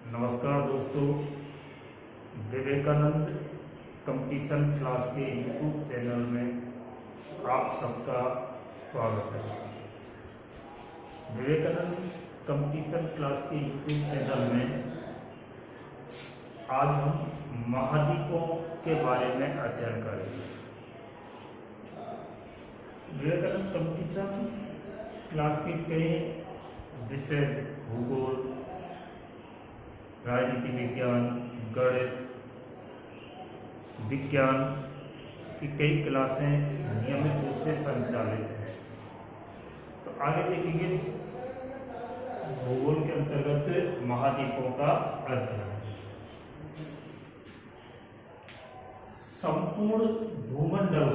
नमस्कार दोस्तों, Vivekananda competition class के यूट्यूब चैनल में आप सबका स्वागत है। विवेकानंद कंपटीशन क्लास के यूट्यूब चैनल में आज हम महाद्वीपों के बारे में अध्ययन करेंगे। विवेकानंद कंपटीशन क्लास के कई विषय भूगोल, राजनीति विज्ञान, गणित विज्ञान की कई क्लासें नियमित रूप से संचालित हैं। तो आगे देखेंगे भूगोल के अंतर्गत महाद्वीपों का अध्ययन। संपूर्ण भूमंडल,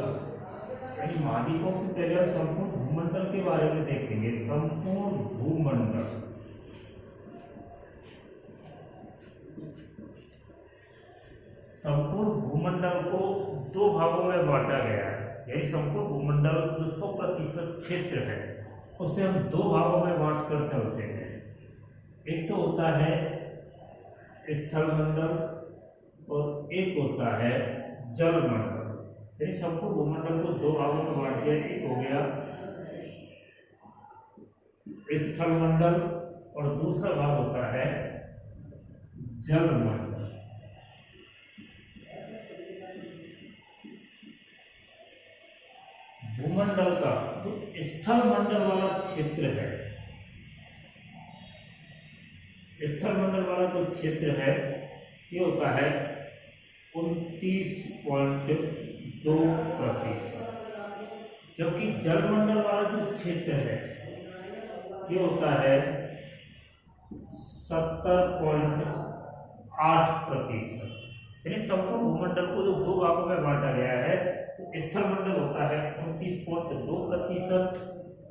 यानी महाद्वीपों से पहले हम संपूर्ण भूमंडल के बारे में देखेंगे। संपूर्ण भूमंडल, संपूर्ण भूमंडल को दो भागों में बांटा गया है। यानी संपूर्ण भूमंडल जो 100% क्षेत्र है उसे हम दो भागों में बांट कर चलते हैं। एक तो होता है स्थल मंडल और एक होता है जल मंडल। यानी संपूर्ण भूमंडल को दो भागों में बांट दिया। एक हो गया स्थल मंडल और दूसरा भाग होता है जल मंडल। भूमंडल का जो स्थल मंडल वाला क्षेत्र है, स्थल मंडल वाला जो क्षेत्र है ये होता है 29.2%, जबकि जलमंडल वाला जो क्षेत्र है ये होता है 70.8%। यानी संपूर्ण भूमंडल को जो दो भागों में बांटा गया है, स्थल मंडल होता है 29.2%,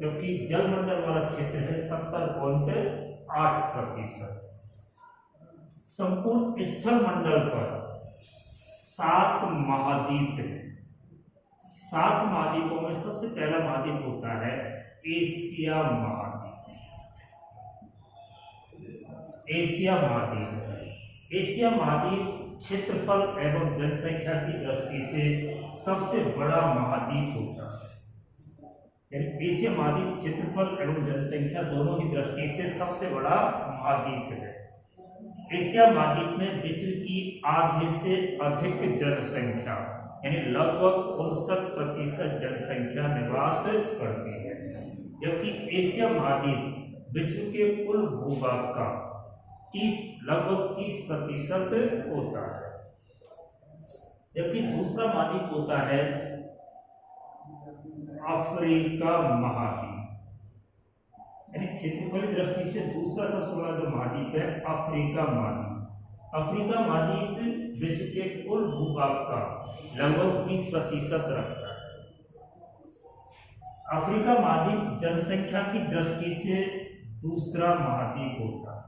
जबकि जल मंडल वाला क्षेत्र है 70.8%। संपूर्ण स्थल मंडल पर 7 महाद्वीप हैं। 7 महाद्वीपों में सबसे पहला महाद्वीप होता है एशिया महाद्वीप। एशिया महाद्वीप, एशिया महाद्वीप क्षेत्रफल एवं जनसंख्या की दृष्टि से सबसे बड़ा महाद्वीप होता है। यानी एशिया महाद्वीप क्षेत्रफल एवं जनसंख्या दोनों ही दृष्टि से सबसे बड़ा महाद्वीप है। एशिया महाद्वीप में विश्व की आधे से अधिक जनसंख्या यानी लगभग 59% जनसंख्या निवास करती है, जबकि एशिया महाद्वीप विश्व के कुल भूभाग का लगभग 30% होता है। जबकि दूसरा महाद्वीप होता है अफ्रीका महाद्वीप। यानी क्षेत्रफल की दृष्टि से दूसरा सबसे बड़ा जो महाद्वीप है अफ्रीका महाद्वीप। अफ्रीका महाद्वीप विश्व के कुल भूभाग का लगभग 20% रखता है। अफ्रीका महाद्वीप जनसंख्या की दृष्टि से दूसरा महाद्वीप होता है,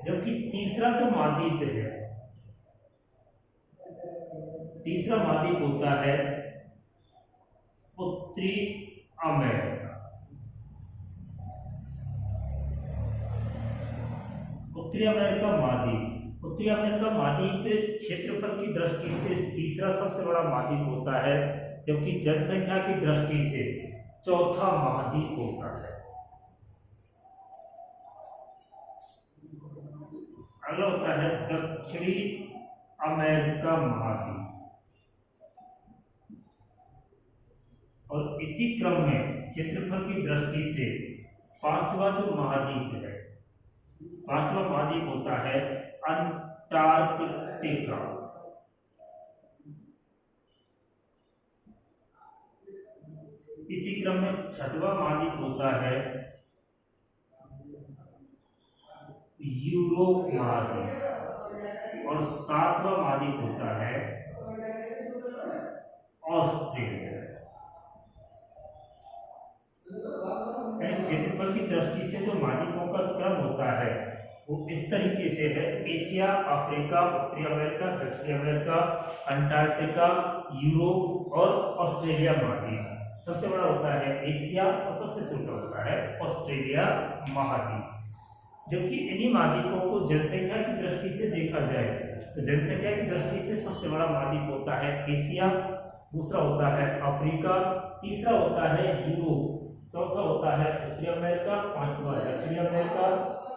जबकि तीसरा जो महाद्वीप है, तीसरा महाद्वीप होता है उत्तरी अमेरिका। उत्तरी अमेरिका महाद्वीप, उत्तरी अमेरिका महाद्वीप क्षेत्रफल की दृष्टि से तीसरा सबसे बड़ा महाद्वीप होता है, जबकि जनसंख्या की दृष्टि से चौथा महाद्वीप होता है। अगला होता है दक्षिणी अमेरिका महाद्वीप, और इसी क्रम में क्षेत्रफल की दृष्टि से पांचवा जो महाद्वीप है, पांचवा महाद्वीप होता है अंटार्कटिका। इसी क्रम में छठवां महाद्वीप होता है यूरोप महाद्वीप, और सातवां महाद्वीप होता है ऑस्ट्रेलिया। क्षेत्रफल की दृष्टि से जो महाद्वीपों का क्रम होता है वो इस तरीके से है: एशिया, अफ्रीका, उत्तरी अमेरिका, दक्षिणी अमेरिका, अंटार्कटिका, यूरोप और ऑस्ट्रेलिया महाद्वीप। सबसे बड़ा होता है एशिया और सबसे छोटा होता है ऑस्ट्रेलिया महाद्वीप। जबकि इन्हीं महाद्वीपों को जनसंख्या की दृष्टि से देखा जाए तो जनसंख्या की दृष्टि से सबसे बड़ा महाद्वीप होता है एशिया, दूसरा होता है अफ्रीका, तीसरा होता है यूरोप, चौथा होता है उत्तरी अमेरिका, पांचवा दक्षिणी अमेरिका,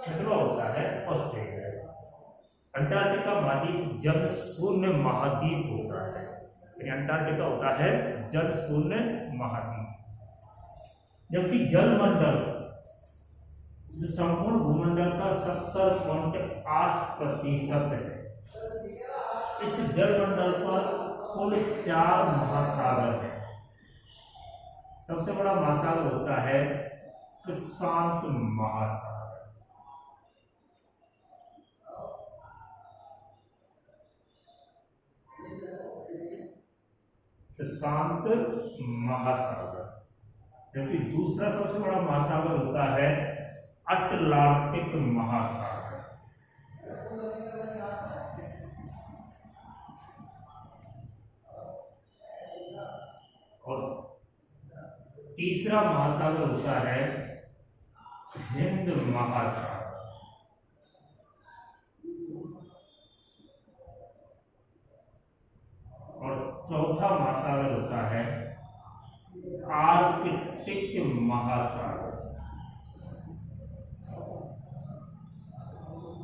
छठवां होता है ऑस्ट्रेलिया। अंटार्कटिका महाद्वीप जल शून्य महाद्वीप होता है, अंटार्कटिका होता है जल शून्य महाद्वीप। जबकि जलमंडल जो संपूर्ण भूमंडल का 70.8% है, इस जलमंडल पर कुल 4 महासागर है। सबसे बड़ा महासागर होता है प्रशांत महासागर। प्रशांत महासागर। जबकि दूसरा सबसे बड़ा महासागर होता है अटलांटिक महासागर। और तीसरा महासागर होता है हिंद महासागर। और चौथा महासागर होता है आर्कटिक महासागर।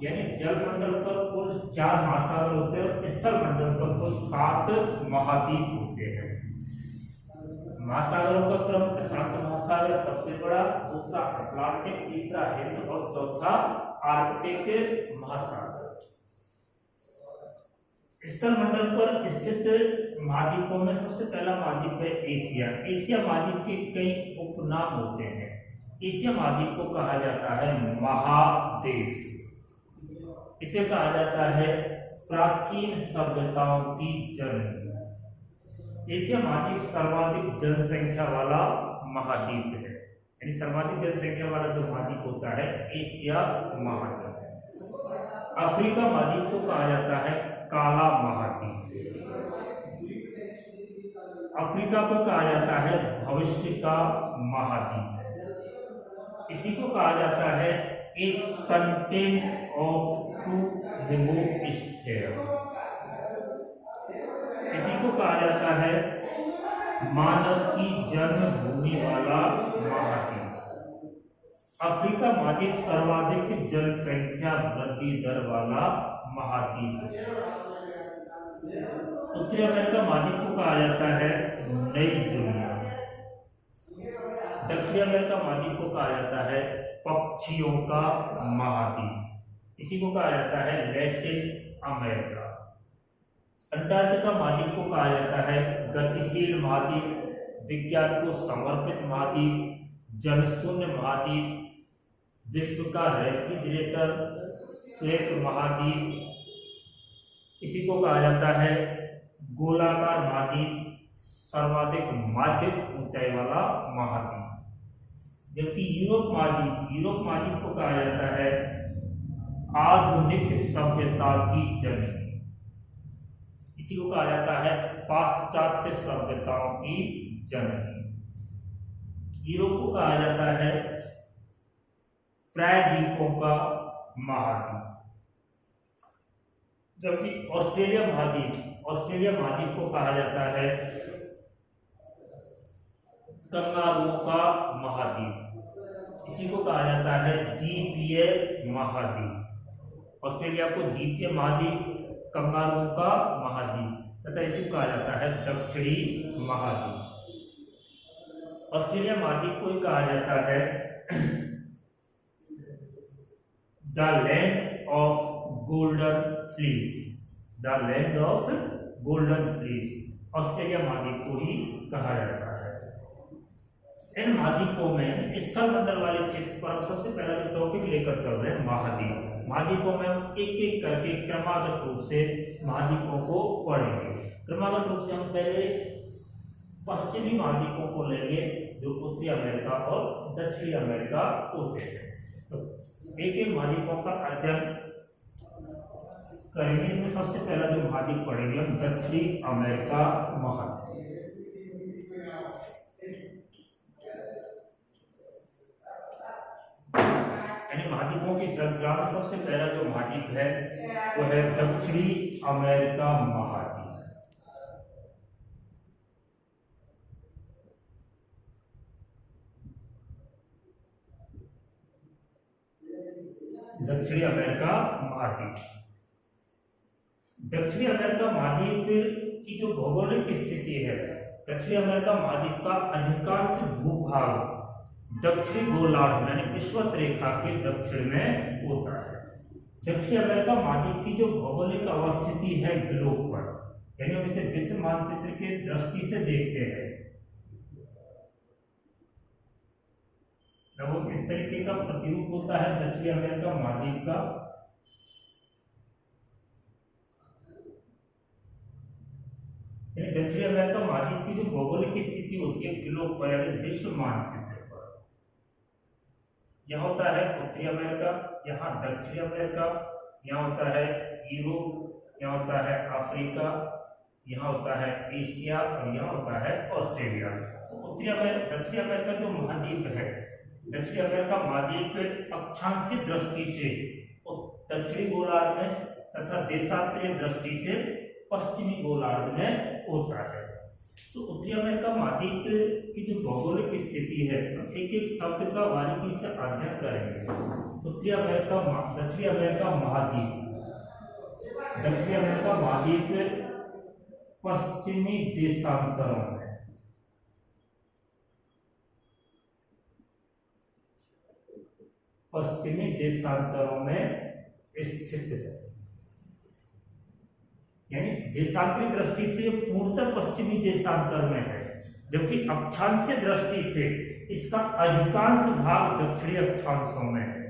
यानी जलमंडल पर कुल 4 महासागर होते हैं और स्थल मंडल पर कुल 7 महाद्वीप होते हैं। महासागरों का क्रम प्रशांत महासागर सबसे बड़ा, दूसरा अटलांटिक, तीसरा हिंद और चौथा आर्कटिक महासागर। स्थल मंडल पर स्थित महाद्वीपों में सबसे पहला महाद्वीप है एशिया। एशिया महाद्वीप के कई उपनाम होते हैं। एशिया महाद्वीप को कहा जाता है महादेश। इसे कहा जाता है प्राचीन सभ्यताओं की जननी। एशिया महाद्वीप सर्वाधिक जनसंख्या वाला महाद्वीप है, यानी सर्वाधिक जनसंख्या वाला जो महाद्वीप होता है एशिया महाद्वीप। अफ्रीका महाद्वीप को कहा जाता है काला महाद्वीप। अफ्रीका को कहा जाता है भविष्य का महाद्वीप। इसी को कहा जाता है एक कंटेंट ऑफ टू हेमोस्फीयर। इसी को कहा जाता है मानव की जन्मभूमि वाला महाद्वीप। अफ्रीका महाद्वीप सर्वाधिक जनसंख्या वृद्धि दर वाला महाद्वीप है। उत्तरी अमेरिका महाद्वीप को कहा जाता है नई दुनिया। दक्षिण अमेरिका महाद्वीप को कहा जाता है पक्षियों का महाद्वीप। इसी को कहा जाता है लैटिन अमेरिका। अंटार्कटिका महाद्वीप को कहा जाता है गतिशील महाद्वीप, विज्ञान को समर्पित महाद्वीप, जलशून्य महाद्वीप, विश्व का रेफ्रिजरेटर, श्वेत महाद्वीप। इसी को कहा जाता है गोलाकार महाद्वीप, सर्वाधिक माध्यम ऊंचाई वाला महाद्वीप। जबकि यूरोप महाद्वीप को कहा जाता है आधुनिक सभ्यता की जननी। इसी को कहा जाता है पाश्चात्य सभ्यताओं की जननी। यूरोप को कहा जाता है प्रायद्वीपों का महाद्वीप। जबकि ऑस्ट्रेलिया महाद्वीप को कहा जाता है कंगारुओं का महाद्वीप। इसी को कहा जाता है द्वीपीय महाद्वीप। ऑस्ट्रेलिया को द्वीपीय महाद्वीप, कंगारुओं का महाद्वीप तथा इसी को कहा जाता है दक्षिणी महाद्वीप। ऑस्ट्रेलिया महाद्वीप को ही कहा जाता है the land of golden fleece. The land of golden fleece Australia महाद्वीप को ही कहा जाता है। इन महाद्वीपों में स्थल मंडल वाले क्षेत्र पर हम सबसे पहला जो टॉपिक लेकर चल रहे हैं महाद्वीप। महाद्वीपों में हम एक एक करके क्रमागत रूप से महाद्वीपों को पढ़ेंगे। क्रमागत रूप से हम पहले पश्चिमी महाद्वीपों को लेंगे जो उत्तरी अमेरिका और दक्षिणी अमेरिका होते हैं। तो एक एक महाद्वीपों का अध्ययन करेंगे। इनमें सबसे पहला जो महाद्वीप पढ़ेंगे हम दक्षिणी अमेरिका महाद्वीप। यानी महाद्वीपों की श्रृंखला में सबसे पहला जो महाद्वीप है वो है दक्षिणी अमेरिका महाद्वीप। दक्षिणी अमेरिका महाद्वीप। दक्षिणी अमेरिका महाद्वीप की जो भौगोलिक स्थिति है, दक्षिणी अमेरिका महाद्वीप का अधिकांश भूभाग दक्षिणी गोलार्ध यानी विषुवत रेखा के दक्षिण में होता है। दक्षिणी अमेरिका महाद्वीप की जो भौगोलिक अवस्थिति है ग्लोब पर, यानी हम इसे विश्व मानचित्र के दृष्टि से देखते हैं, लगभग इस तरीके का प्रतिरूप होता है दक्षिणी अमेरिका महाद्वीप का। दक्षिणी अमेरिका महाद्वीप की जो भौगोलिक स्थिति होती है ग्लोब पर यानी विश्व मानचित्र पर, यहाँ होता है उत्तरी अमेरिका, यहाँ दक्षिणी अमेरिका, यहाँ होता है यूरोप, यहाँ होता है अफ्रीका, यहाँ होता है एशिया और यहाँ होता है ऑस्ट्रेलिया। तो उत्तरी अमेरिका दक्षिणी अमेरिका जो महाद्वीप है, दक्षिणी अमेरिका महाद्वीप अक्षांशीय दृष्टि से दक्षिणी गोलार्ध में तथा देशांतरीय दृष्टि से पश्चिमी गोलार्ध में होता है। तो उत्तरी अमेरिका महाद्वीप की जो भौगोलिक स्थिति है, एक एक शब्द का बारीकी से अध्ययन करेंगे। उत्तरी अमेरिका दक्षिणी अमेरिका महाद्वीप, दक्षिणी अमेरिका महाद्वीप पश्चिमी देशांतरों में, पश्चिमी देशांतरों में स्थित है, यानी देशांतरी दृष्टि से पूर्णतः पश्चिमी देशांतर में है, जबकि अक्षांशीय दृष्टि से इसका अधिकांश भाग दक्षिणी अक्षांशों में है,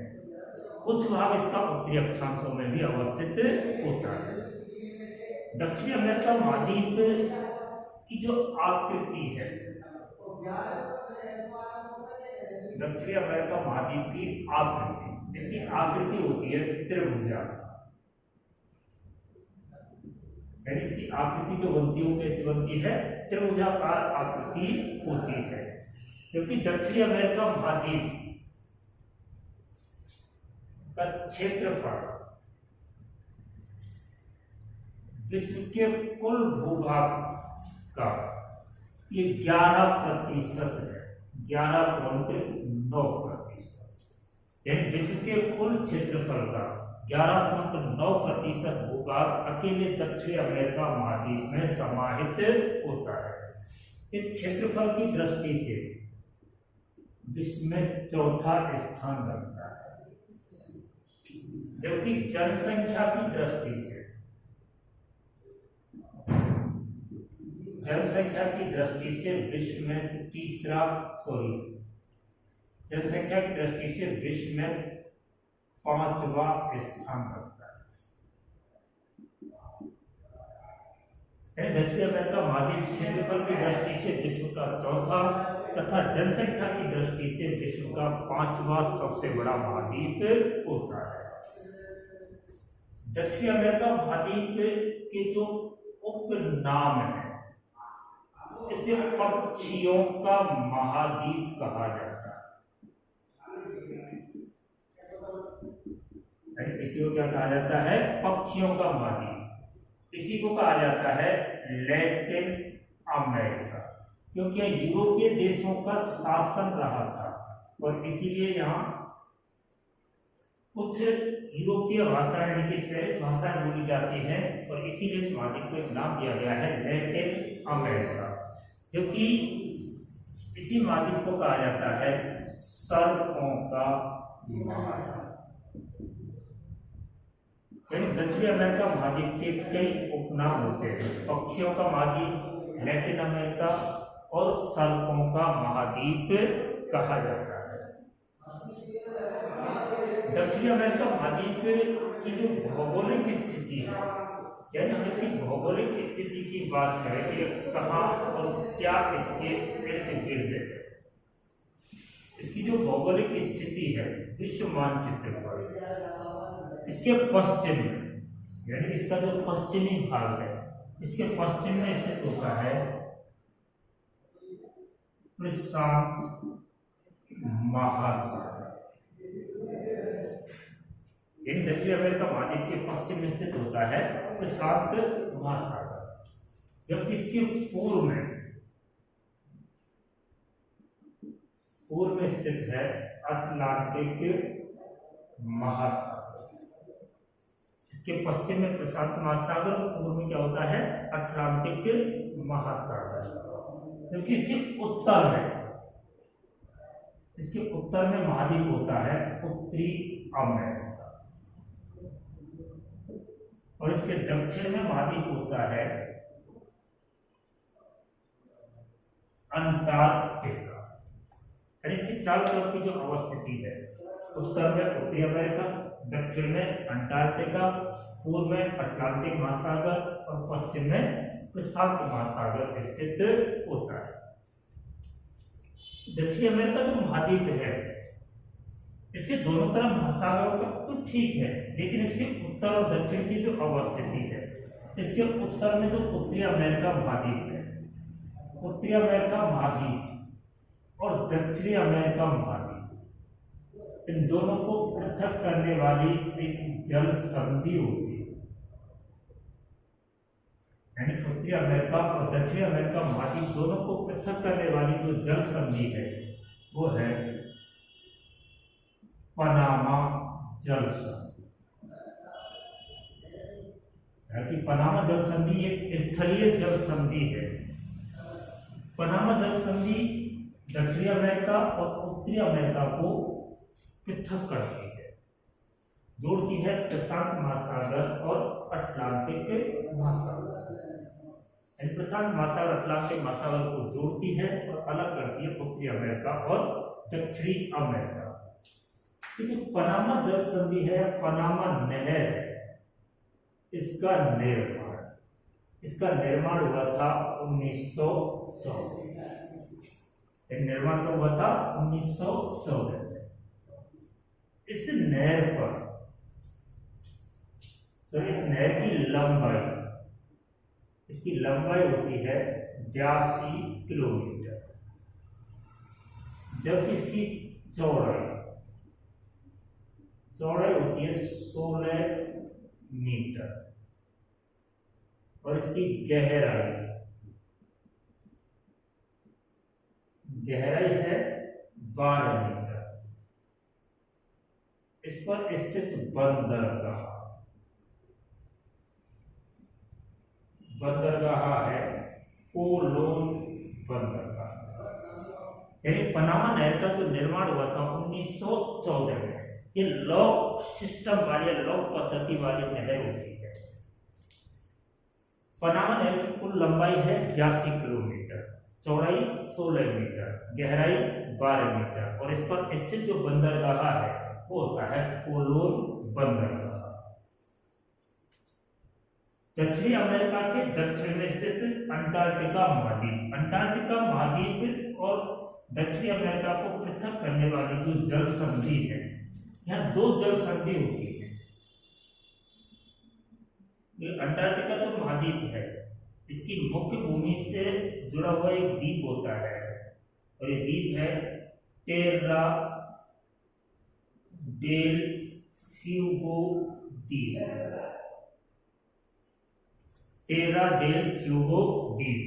कुछ भाग इसका उत्तरी अक्षांशों में भी अवस्थित होता है। दक्षिणी अमेरिका महाद्वीप की जो आकृति है, दक्षिणी अमेरिका महाद्वीप की आकृति, इसकी आकृति होती है त्रिभुजा, यानी इसकी आकृति जो बनती है कैसी बनती है, त्रिभुजाकार आकृति होती है। क्योंकि दक्षिणी अमेरिका महाद्वीप का क्षेत्रफल विश्व के कुल भूभाग का ये 11% है, 11.9%, यानी विश्व के कुल क्षेत्रफल का 11.9% भूभाग अकेले दक्षिणी अमेरिका महाद्वीप में समाहित होता है। इस क्षेत्रफल की दृष्टि से विश्व में चौथा स्थान रखता है, जबकि जनसंख्या की दृष्टि से, जनसंख्या की दृष्टि से विश्व में जनसंख्या की दृष्टि से विश्व में 5वां स्थान रखता है। दक्षिणी अमेरिका महाद्वीप क्षेत्रफल की दृष्टि से विश्व का चौथा तथा जनसंख्या की दृष्टि से विश्व का 5वां सबसे बड़ा महाद्वीप होता है। दक्षिणी अमेरिका महाद्वीप के जो उपनाम है, इसे पक्षियों का महाद्वीप कहा जाता है। इसी को क्या कहा जाता है, पक्षियों का महाद्वीप। इसी को कहा जाता है लैटिन अमेरिका, क्योंकि यूरोपीय देशों का शासन रहा था और इसीलिए यहाँ कुछ यूरोपीय भाषाएं यानी कि स्पेनिश भाषाएं बोली जाती हैं और इसीलिए इस महाद्वीप को एक नाम दिया गया है लैटिन अमेरिका, जबकि इसी महाद्वीप को कहा जाता है सर्पों का महाद्वीप। दक्षिणी अमेरिका महाद्वीप के कई उपनाम होते हैं, पक्षियों का महाद्वीप, लैटिन अमेरिका और सर्पों का महाद्वीप कहा जाता है। दक्षिणी अमेरिका महाद्वीप की जो भौगोलिक स्थिति है, यानी हम इसकी भौगोलिक स्थिति की बात करें कि कहाँ और क्या इसके इर्द गिर्द है, इसकी जो भौगोलिक स्थिति है विश्व मानचित्र पर, इसके पश्चिम यानी इसका जो पश्चिमी भाग है, इसके पश्चिम में स्थित होता है प्रशांत महासागर। यानी दक्षिण अमेरिका महाद्वीप के पश्चिम में स्थित होता है प्रशांत महासागर, जबकि इसके पूर्व में स्थित है अटलांटिक महासागर। इसके पश्चिम में प्रशांत महासागर, पूर्व में क्या होता है अटलांटिक महासागर, जबकि इसके उत्तर में महाद्वीप होता है उत्तरी अमेरिका, और इसके दक्षिण में महाद्वीप होता है अंटार्कटिका। इसकी चारों तरफ की जो अवस्थिति है, उत्तर में उत्तरी अमेरिका, दक्षिण में अंटार्कटिका, पूर्व में अटलांटिक महासागर और पश्चिम में प्रशांत महासागर स्थित होता है। दक्षिण अमेरिका जो महाद्वीप है, इसके दोनों तरफ महासागरों तक तो ठीक है, लेकिन इसके उत्तर और दक्षिण की जो अवस्थिति है, इसके उत्तर में जो उत्तरी अमेरिका महाद्वीप है, उत्तरी अमेरिका महाद्वीप और दक्षिणी अमेरिका महाद्वीप, इन दोनों को पृथक करने वाली एक जल संधि होती है। यानी उत्तरी अमेरिका और दक्षिणी अमेरिका महाद्वीप दोनों को पृथक करने वाली जो जल संधि है वो है पनामा जल संधि। पनामा जल संधि एक स्थलीय जल संधि है। पनामा जल संधि दक्षिणी अमेरिका और उत्तरी अमेरिका को पृथक करती है, जोड़ती है प्रशांत महासागर और अटलांटिक महासागर। प्रशांत महासागर अटलांटिक महासागर को जोड़ती है और अलग करती है उत्तरी अमेरिका और दक्षिणी अमेरिका। जो पनामा जल संधि है, पनामा नहर है, इसका निर्माण हुआ था 1914। निर्माण कब हुआ था 1914 में। इस नहर पर इस नहर की लंबाई, इसकी लंबाई होती है 82 किलोमीटर, जबकि इसकी चौड़ाई होती है 16 मीटर और इसकी गहराई है 12 मीटर। इस पर स्थित बंदरगाह है कोलोन बंदरगाह। यानी पनामा नहर का जो निर्माण हुआ था 1914 में, ये लॉक सिस्टम वाली, लॉक पद्धति वाली नहर होती है। पनामा नहर की कुल लंबाई है 82 किलोमीटर, चौड़ाई 16 मीटर, गहराई 12 मीटर और इस पर स्थित जो बंदरगाह है वो होता है कोलोन बंदरगाह। दक्षिणी अमेरिका के दक्षिण में स्थित अंटार्कटिका महाद्वीप और दक्षिणी अमेरिका को पृथक करने वाली जो जल संधि है, यहाँ 2 जल संधि होती है। ये अंटार्कटिका जो महाद्वीप है, इसकी मुख्य भूमि से जुड़ा हुआ एक द्वीप होता है और ये द्वीप है टेरा डेल फ्यूगो द्वीप। टेरा डेल फ्यूगो द्वीप।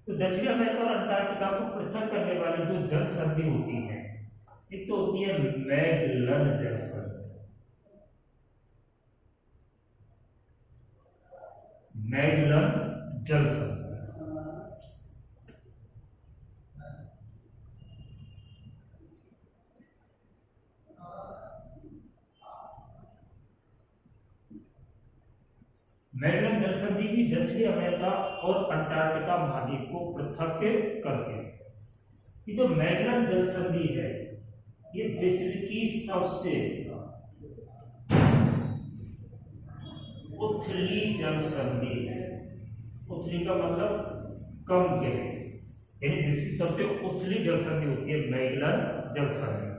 तो दक्षिणी अमेरिका और अंटार्कटिका को पृथक करने वाली जो जल संधि होती है, एक तो होती है मैगलन जल संधि। मैगलन जल संधि मैगलन जल संधि भी दक्षिणी अमेरिका और अंटार्कटिका महाद्वीप को पृथक करती है। ये जो मैगलन जल संधि है, ये विश्व की सबसे उथली जल संधि है। उथली का मतलब कम गहरी, यानी विश्व की सबसे उथली जल संधि होती है मैगलन जल संधि।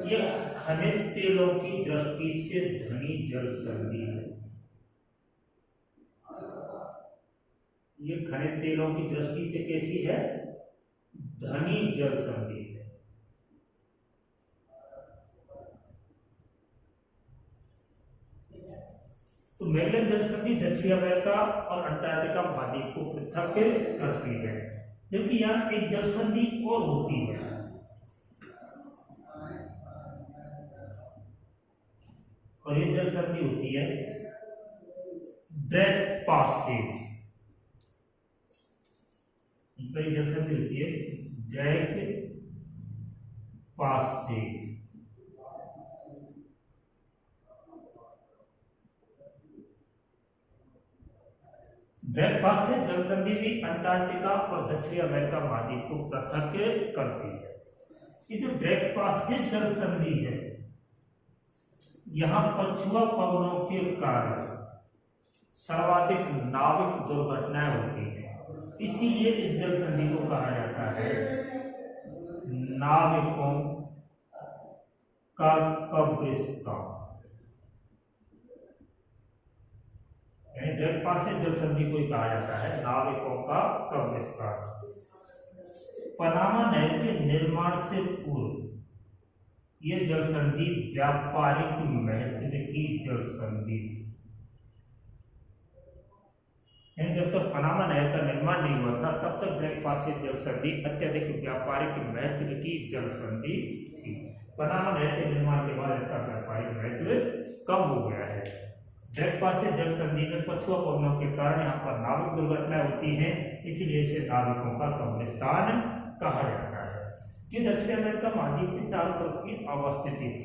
ये खनिज तेलों की दृष्टि से धनी जल संधि है। ये खनिज तेलों की दृष्टि से कैसी है? धनी जल संधि है। तो मैगेलन जल संधि दक्षिणी अमेरिका और अंटार्कटिका महाद्वीप को पृथक करती है, जबकि यहाँ एक जल संधि और होती है, और ये जल संधि होती है ड्रैक पासेज। जल संधि होती है ड्रैक पासेज। ड्रैक पासेज जल संधि भी अंटार्कटिका और दक्षिणी अमेरिका महाद्वीप को पृथक करती है। ये जो ड्रैक पासेज जल संधि है, यहाँ पछुआ पवनों के कारण सर्वाधिक नाविक दुर्घटनाएं होती हैं, इसीलिए इस जल संधि को कहा जाता है नाविकों का कब्रिस्तान। ड्रैक पासेज जल संधि को कहा जाता है नाविकों का कब्रिस्तान। पनामा नहर के निर्माण से पूर्व यह जल संधि व्यापारिक महत्व की जल संधि थी। जब तक पनामा नहर का निर्माण नहीं हुआ था, तब तक ड्रैक पासेज जल संधि अत्यधिक व्यापारिक महत्व की जल संधि थी। पनामा नहर के निर्माण के बाद इसका व्यापारिक महत्व कम हो गया है। ड्रैक पासेज जल संधि में पछुआ पवनों के कारण यहाँ पर नाविक दुर्घटनाएं होती हैं, इसीलिए इसे नाविकों का कब्रिस्तान कहा जाता है। ये दक्षिणी अमेरिका महाद्वीप के चारों तरफ की अवस्थिति थी।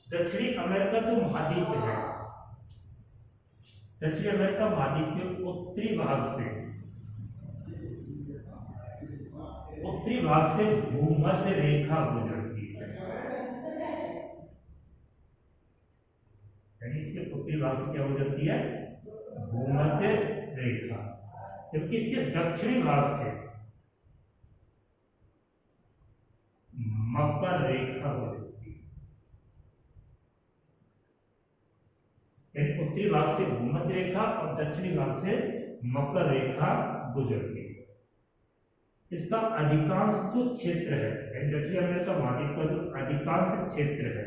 दक्षिणी अमेरिका जो महाद्वीप है, दक्षिणी अमेरिका महाद्वीप के उत्तरी भाग से भूमध्य रेखा गुजरती है, यानी इसके उत्तरी भाग से क्या गुजरती है? भूमध्य रेखा। जबकि इसके दक्षिणी भाग से मकर रेखा गुजरती है, यानी उत्तरी भाग से भूमध्य रेखा और दक्षिणी भाग से मकर रेखा गुजरती है। इसका अधिकांश जो क्षेत्र है, दक्षिणी अमेरिका महाद्वीप का जो अधिकांश क्षेत्र है,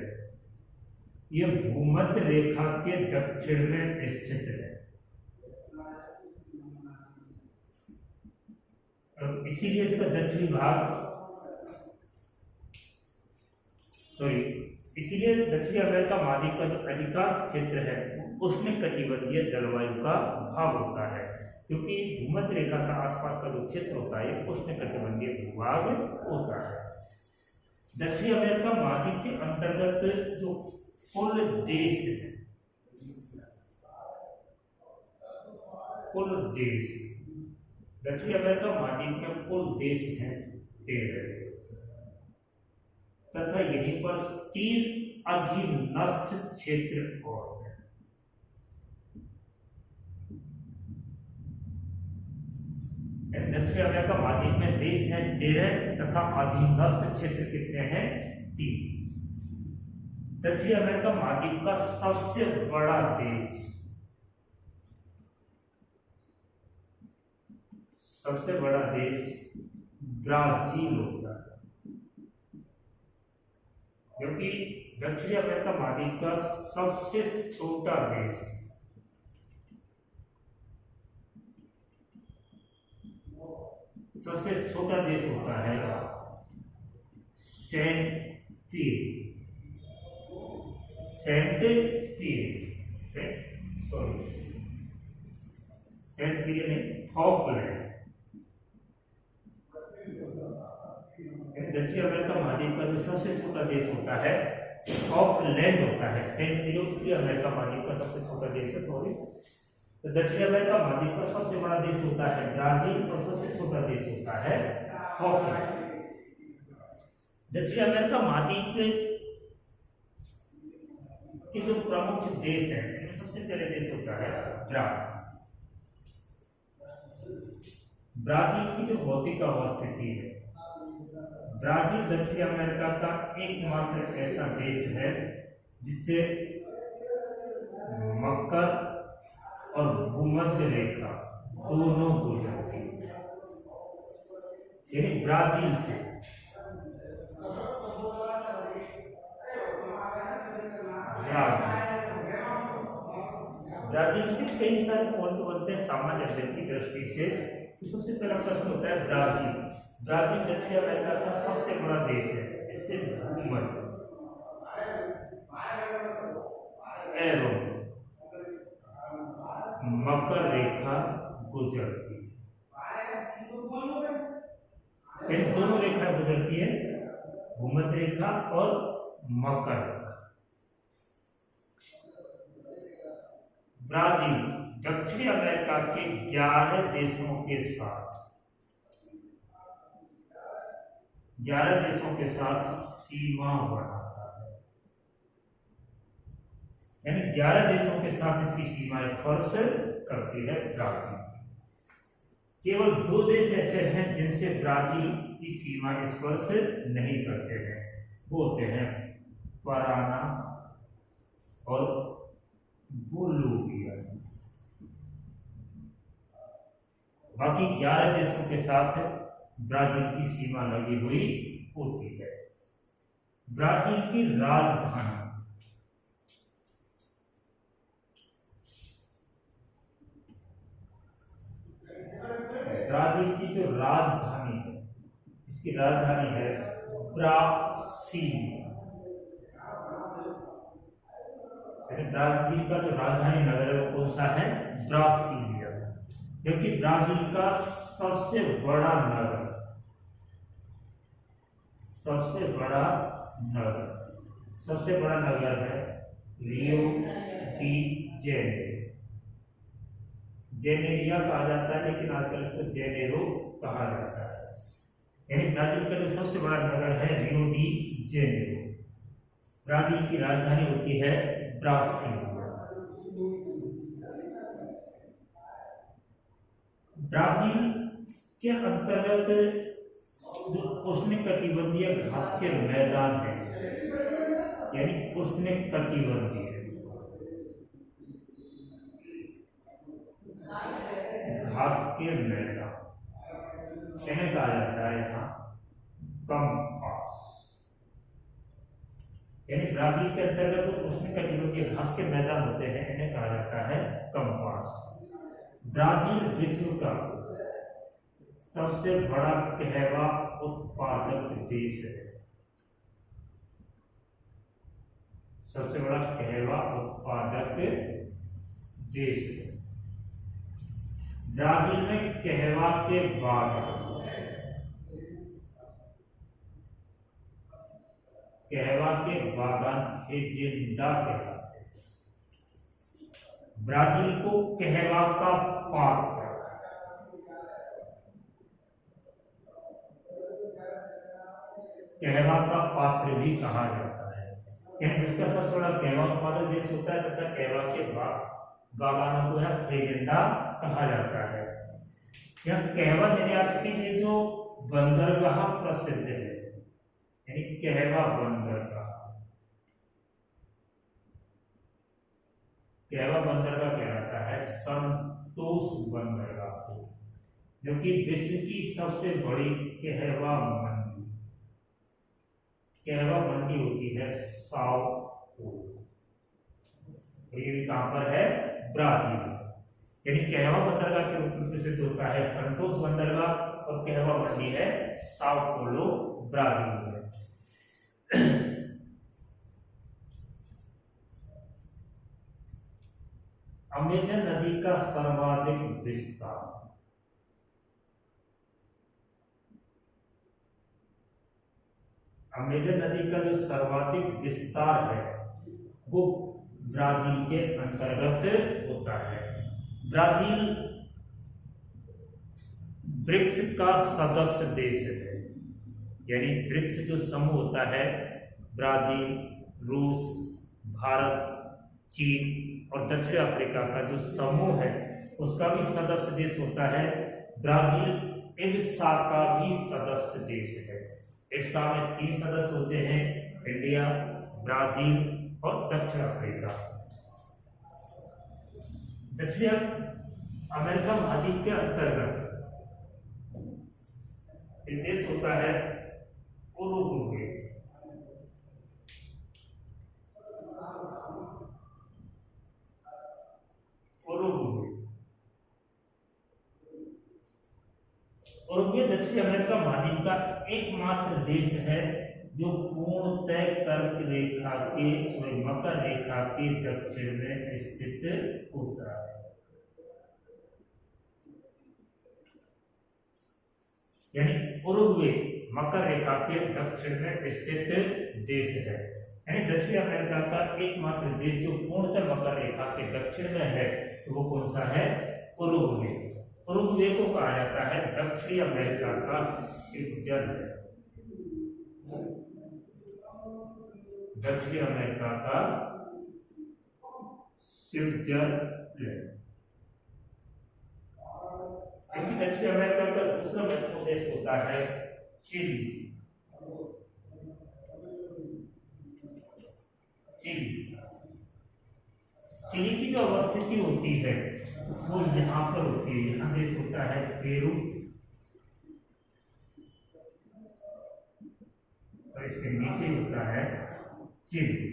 यह भूमध्य रेखा के दक्षिण में स्थित है। और इसीलिए इसका दक्षिणी भाग इसीलिए दक्षिणी अमेरिका महाद्वीप का जो अधिकांश क्षेत्र है उष्णकटिबंधीय जलवायु का भाग होता है, क्योंकि भूमध्य रेखा का आसपास का जो क्षेत्र होता है उष्णकटिबंधीय भूभाग होता है। दक्षिणी अमेरिका महाद्वीप के अंतर्गत जो कुल देश है, दक्षिणी अमेरिका महाद्वीप में कुल देश हैं 13 देश, तथा यहीं पर 3 अधीनस्थ क्षेत्र और हैं। दक्षिणी अमेरिका महाद्वीप में देश हैं 13 तथा अधीनस्थ क्षेत्र कितने हैं? 3। दक्षिणी अमेरिका महाद्वीप का सबसे बड़ा देश ब्राजील होता है, क्योंकि दक्षिणी अमेरिका महाद्वीप का सबसे छोटा देश होता है सेंट पियर्स नहीं, फॉकलैंड। दक्षिणी अमेरिका महाद्वीप का जो सबसे छोटा देश होता है फॉकलैंड होता है। सेंट पियर्स अमेरिका महाद्वीप का सबसे छोटा देश है, तो दक्षिणी अमेरिका महाद्वीप का सबसे बड़ा देश होता है ब्राजील और सबसे छोटा देश होता है फॉकलैंड। दक्षिणी अमेरिका महाद्वीप के जो प्रमुख देश हैं, इनमें सबसे पहले देश होता है ब्राजील की जो भौतिक अवस्थिति है, ब्राजील दक्षिणी अमेरिका का एकमात्र ऐसा देश है जिससे मकर और भूमध्य रेखा दोनों गुजरती है, यानी ब्राजील से ब्राजील से कई सारे पॉइंट बनते हैं सामान्य अध्ययन की दृष्टि से। तो सबसे पहला प्रश्न होता है ब्राजील। ब्राजील दक्षिण अमेरिका का सबसे बड़ा देश है। इससे भूमध्य एवं मकर रेखा गुजरती है। इन दोनों रेखा गुजरती है, भूमध्य रेखा और मकर रेखा। ब्राजील दक्षिण अमेरिका के 11 देशों के साथ 11 देशों के साथ सीमा बनाता है, यानी 11 देशों के साथ इसकी सीमा स्पर्श करती है ब्राजील। केवल 2 देश ऐसे हैं जिनसे ब्राजील की सीमा स्पर्श नहीं करते हैं, वो होते हैं पराना और बोलिविया। बाकी 11 देशों के साथ ब्राजील की सीमा लगी हुई होती है। ब्राजील की राजधानी ब्राजील की जो राजधानी है, इसकी राजधानी है ब्रासीलिया। ब्राजील का जो राजधानी नगर है वो कौन सा है? ब्रासीलिया। जबकि ब्राजील का सबसे बड़ा नगर है रियो डी जेनेरिया कहा जाता है, लेकिन आजकल इसको जेनेरो कहा जाता है। यानी ब्राजील का जो सबसे बड़ा नगर है रियो डी जेनेरो। ब्राजील की राजधानी होती है ब्रासीलिया। ब्राजील के अंतर्गत जो उष्णकटिबंधीय घास के मैदान है, यानी उष्णकटिबंधीय घास के मैदान कहा जाता है यहाँ कम्पास। यानी ब्राजील के अंतर्गत जो उष्णकटिबंधीय घास के मैदान होते हैं इन्हें कहा जाता है कम्पास। ब्राजील विश्व का सबसे बड़ा कहवा उत्पादक देश है। सबसे बड़ा कहवा उत्पादक देश है। ब्राजील में कहवा के बागान एजेंडा कहलाते हैं। ब्राजील को कहवा का पात्र भी कहा जाता है। इसका सबसे बड़ा कहवा उत्पादक देश होता है तथा कहवा के बागानों को एजेंडा कहा जाता है। यह कहवा निर्यात के लिए जो बंदरगाह प्रसिद्ध है, यानी कहवा बंदरगाह कहलाता है संतोष बंदरगाह, जो कि विश्व की सबसे बड़ी कहवा मंडी होती है साओ paulo। ये भी कहां पर है? ब्राजील। यानी कहवा बंदरगाह के रूप में प्रसिद्ध होता है संतोष बंदरगाह और कहवा मंडी है साओ paulo ब्राजील में। अमेजन नदी का सर्वाधिक विस्तार अमेजन नदी का जो सर्वाधिक विस्तार है वो ब्राजील के अंतर्गत होता है। ब्राजील ब्रिक्स का सदस्य देश है। यानी ब्रिक्स जो समूह होता है, ब्राजील, रूस, भारत, चीन और दक्षिण अफ्रीका का जो समूह है उसका भी सदस्य देश होता है। ब्राजील इब्सा का भी सदस्य देश है। इब्सा में 3 सदस्य होते हैं, इंडिया, ब्राजील और दक्षिण अफ्रीका। दक्षिण अमेरिका महाद्वीप के अंतर्गत एक देश होता है उरुग्वे। उरुग्वे दक्षिण अमेरिका महाद्वीप का एकमात्र देश है जो पूर्णतः मकर रेखा के दक्षिण में स्थित होता है। यानी उरुग्वे मकर रेखा के दक्षिण में स्थित देश है। यानी दक्षिण अमेरिका का एकमात्र देश जो पूर्णतः मकर रेखा के दक्षिण में है तो वो कौन सा है? उरुग्वे। उरुग्वे को कहा जाता है दक्षिण अमेरिका का स्विट्जरलैंड। दक्षिण अमेरिका का स्विट्जरलैंड। दक्षिण अमेरिका का दूसरा महत्वपूर्ण देश होता है चिली। चिली की जो अवस्थिति होती है वो यहाँ पर होती है। यहाँ देश होता है पेरू और इसके नीचे होता है चिली।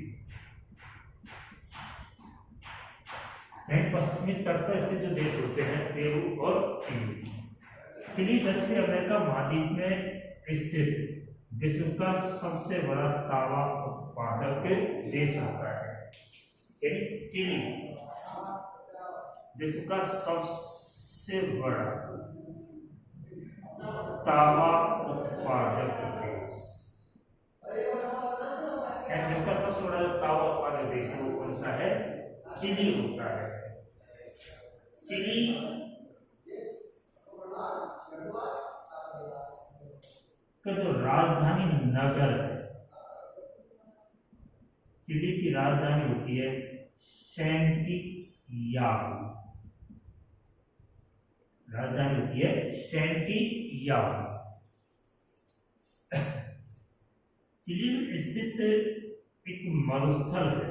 पश्चिमी तट पर स्थित जो देश होते हैं पेरू और चिली। चिली दक्षिण अमेरिका महाद्वीप में स्थित विश्व का सबसे बड़ा तावा उत्पादक देश होता है। यानी चिली विश्व का सबसे बड़ा तावा उत्पादक देश। जिसका सबसे बड़ा तावा उत्पादक देश है वो कौन सा है? चिली होता है। चिली का जो राजधानी नगर है, चिली की राजधानी होती है सैंटियागो। राजधानी होती है सैंटियागो। चिली में स्थित एक मरुस्थल है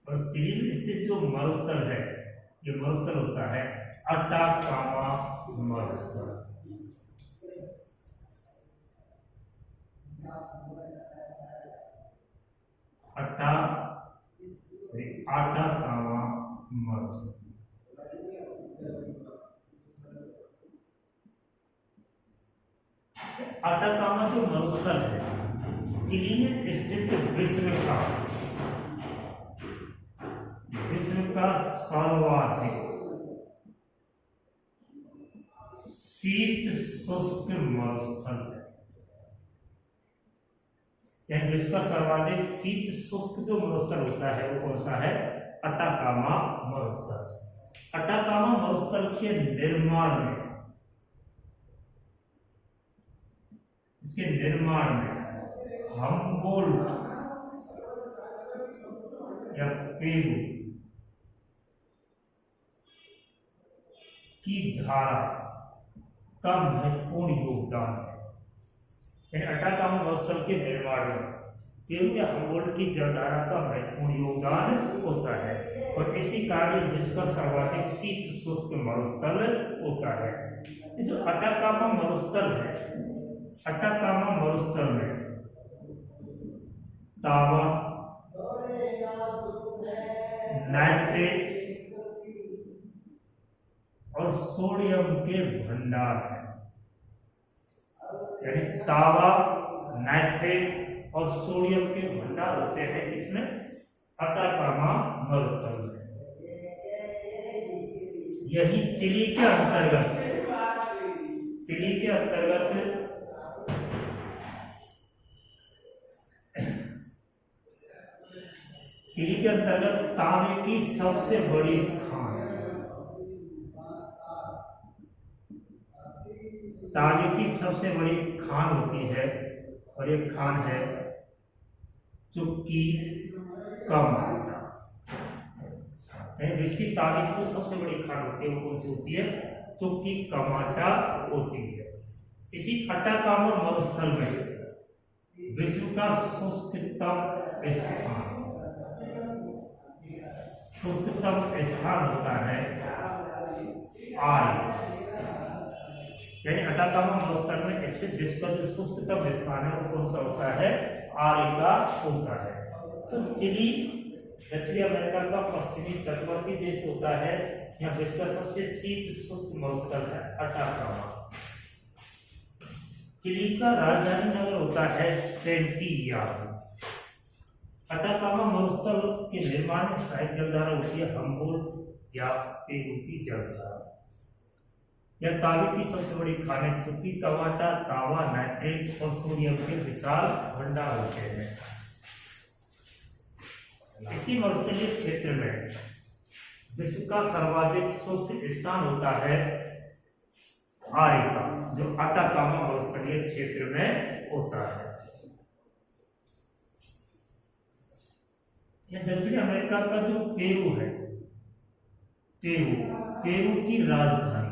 और चिली में स्थित जो मरुस्थल है ये मरुस्थल होता है अटाकामा मरुस्थल। अटाकामा मरुस्थल। अटाकामा जो मरुस्थल है चिली में स्थित विश्व का सर्वाधिक शीत शुष्क मरुस्थल है। यानी विश्व का सर्वाधिक शीत शुष्क जो मरुस्थल होता है वो कौन सा है? अटाकामा मरुस्थल। अटाकामा मरुस्थल के निर्माण में हम्बोल्ट या पेरू की धारा का महत्वपूर्ण योगदान है। अटाकामा मरुस्थल के निर्माण में पेरू या हम्बोल्ट की जलधारा का महत्वपूर्ण योगदान होता है और इसी कारण विश्व का सर्वाधिक शीत शुष्क मरुस्थल होता है। जो अटाकामा मरुस्थल है, अटाकामा मरुस्थल में तांबा, नाइट्रेट और सोडियम के भंडार है। यानी तांबा, नाइट्रेट और सोडियम के भंडार होते हैं इसमें अटाकामा मरुस्थल में। यही चिली के अंतर्गत तांबे की सबसे बड़ी खान होती है और ये खान है चुक्की कमाटा। जिसकी तांबे की सबसे बड़ी खान होती है वो कौन सी होती है? चुक्की कमाटा होती है। इसी अटाकामा मरुस्थल में विश्व का शुष्कतम स्थान होता है आर्य। यानी अटाकामा मरुस्थल में स्थित विश्व का जो शुष्कतम स्थान है वो कौन सा होता है? आर्य का होता है। तो चिली दक्षिण अमेरिका का पश्चिमी तटवर्ती देश होता है। यहाँ विश्व का सबसे शीत शुष्क मरुस्थल है अटाकामा। चिली का राजधानी नगर होता है सेंटियागो। अटाकामा मरुस्थल के निर्माण में सहायक जलधारा होती है हम्बोल्ट या पेरू की जलधारा। यह तांबे की सबसे बड़ी खानें चुकी, टमाटर, तांबा, नाइट्रेट और सोडियम के विशाल भंडार होते हैं। इसी मरुस्थलीय क्षेत्र में विश्व का सर्वाधिक शुष्क स्थान होता है आरिका, जो अटाकामा मरुस्थलीय क्षेत्र में होता है। यह दक्षिण अमेरिका का जो पेरू है, पेरू की राजधानी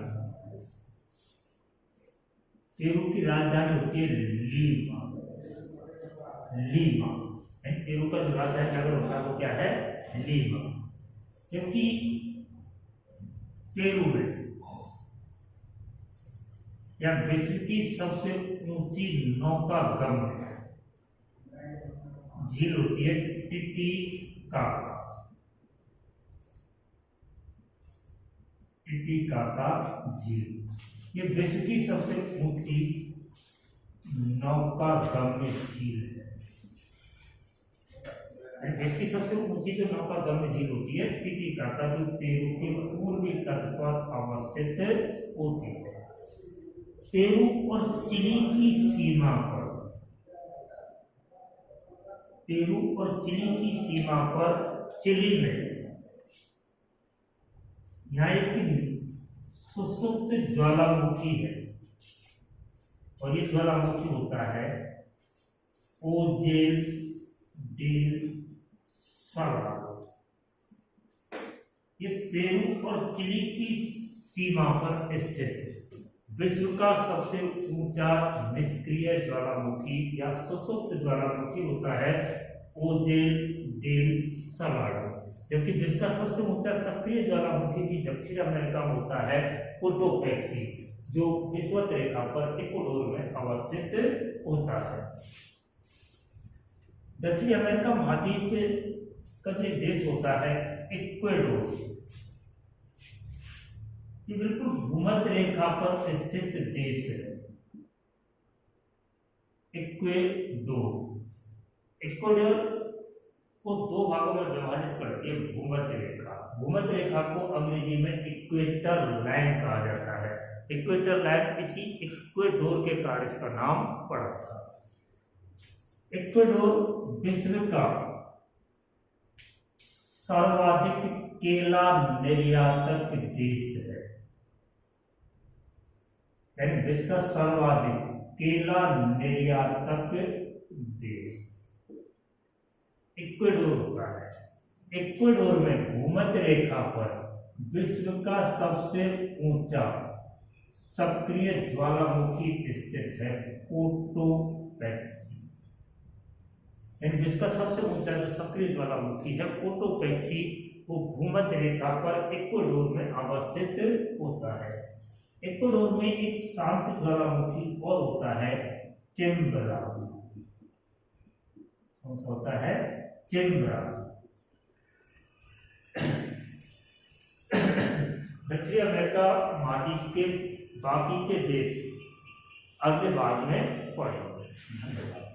होती है लीमा। पेरू का जो राजधानी नगर होता है वो क्या है? लीमा। जबकि पेरू में या विश्व की सबसे ऊंची नौकागम्य झील होती है टिटिकाका झील। ये विश्व की सबसे ऊंची नौकागम्य झील है। विश्व की सबसे ऊंची जो नौकागम्य झील होती है टिटिकाका, जो पेरू के पूर्वी तट पर अवस्थित होती है। पेरू और चिली की सीमा पर चिली में यहाँ एक सुसुप्त ज्वालामुखी है, और ये ज्वालामुखी होता है ओजेल डेल सालाडो। ये पेरू और चिली की सीमा पर स्थित विश्व का सबसे ऊंचा निष्क्रिय ज्वालामुखी या सुसुप्त ज्वालामुखी होता है ओजेल डेल सालाडो। जबकि विश्व का सबसे ऊंचा सक्रिय ज्वालामुखी भी दक्षिण अमेरिका में होता है कोटोपैक्सी, जो विषुवत रेखा पर इक्वाडोर में अवस्थित होता है। दक्षिण अमेरिका महाद्वीप का जो देश होता है इक्वाडोर, ये बिल्कुल भूमध्य रेखा पर स्थित देश है। इक्वाडोर को दो भागों में विभाजित करती है भूमध्य रेखा। भूमध्य रेखा को अंग्रेजी में इक्वेटर लाइन कहा जाता है। इक्वेटर लाइन इसी इक्वाडोर के कारण इसका नाम पड़ा था। इक्वाडोर विश्व का सर्वाधिक केला निर्यातक देश है, यानी विश्व का सर्वाधिक केला निर्यातक देश इक्वाडोर होता है। इक्वाडोर में भूमध्य रेखा पर विश्व का सबसे ऊंचा सक्रिय ज्वालामुखी स्थित है कोटोपैक्सी। यानी विश्व का सबसे ऊंचा जो सक्रिय ज्वालामुखी है कोटोपैक्सी, वो भूमध्य रेखा पर इक्वाडोर में अवस्थित होता है। इक्वाडोर में एक शांत ज्वालामुखी और होता है चिम्बरा। कौन सा होता है? चिम्बरा। दक्षिण अमेरिका महाद्वीप के बाकी के देश अगले भाग में पढ़ेंगे। धन्यवाद।